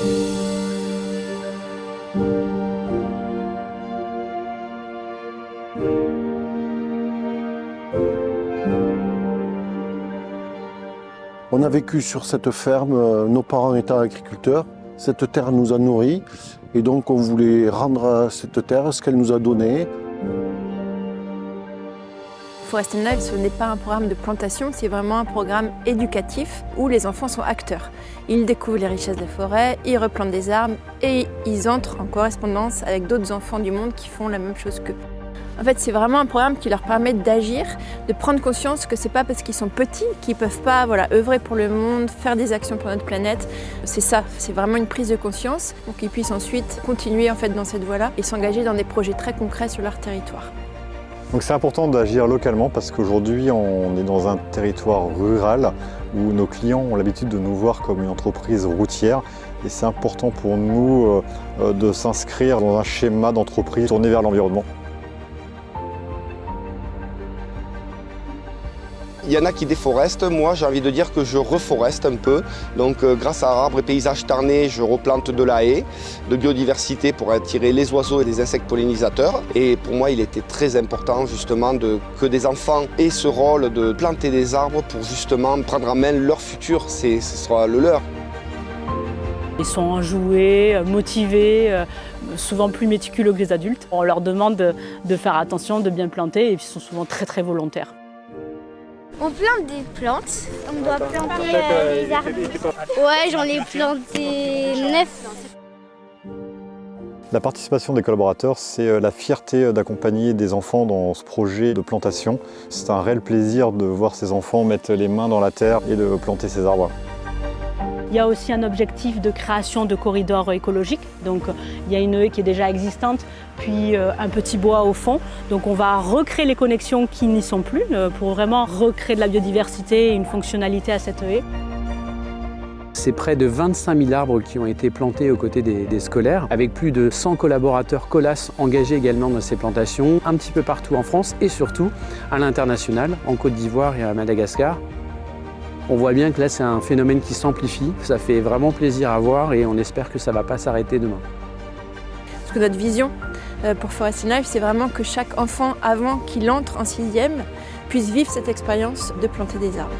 On a vécu sur cette ferme, nos parents étant agriculteurs. Cette terre nous a nourris et donc on voulait rendre à cette terre ce qu'elle nous a donné. Forest & Life, ce n'est pas un programme de plantation, c'est vraiment un programme éducatif où les enfants sont acteurs. Ils découvrent les richesses de la forêt, ils replantent des arbres et ils entrent en correspondance avec d'autres enfants du monde qui font la même chose qu'eux. En fait, c'est vraiment un programme qui leur permet d'agir, de prendre conscience que c'est pas parce qu'ils sont petits qu'ils peuvent pas œuvrer pour le monde, faire des actions pour notre planète. C'est ça, c'est vraiment une prise de conscience pour qu'ils puissent ensuite continuer dans cette voie-là et s'engager dans des projets très concrets sur leur territoire. Donc c'est important d'agir localement parce qu'aujourd'hui on est dans un territoire rural où nos clients ont l'habitude de nous voir comme une entreprise routière et c'est important pour nous de s'inscrire dans un schéma d'entreprise tourné vers l'environnement. Il y en a qui déforestent, moi j'ai envie de dire que je reforeste un peu. Donc grâce à Arbres et Paysages Tarnais, je replante de la haie, de biodiversité pour attirer les oiseaux et les insectes pollinisateurs. Et pour moi il était très important justement que des enfants aient ce rôle de planter des arbres pour justement prendre en main leur futur, ce sera le leur. Ils sont enjoués, motivés, souvent plus méticuleux que les adultes. On leur demande de faire attention, de bien planter et puis ils sont souvent très très volontaires. On plante des plantes. On doit planter les arbres. Ouais, j'en ai planté 9. La participation des collaborateurs, c'est la fierté d'accompagner des enfants dans ce projet de plantation. C'est un réel plaisir de voir ces enfants mettre les mains dans la terre et de planter ces arbres. Il y a aussi un objectif de création de corridors écologiques. Donc il y a une haie qui est déjà existante, puis un petit bois au fond. Donc on va recréer les connexions qui n'y sont plus pour vraiment recréer de la biodiversité et une fonctionnalité à cette haie. C'est près de 25 000 arbres qui ont été plantés aux côtés des scolaires, avec plus de 100 collaborateurs COLAS engagés également dans ces plantations, un petit peu partout en France et surtout à l'international, en Côte d'Ivoire et à Madagascar. On voit bien que là, c'est un phénomène qui s'amplifie. Ça fait vraiment plaisir à voir et on espère que ça ne va pas s'arrêter demain. Parce que notre vision pour Forest & Life, c'est vraiment que chaque enfant, avant qu'il entre en 6e, puisse vivre cette expérience de planter des arbres.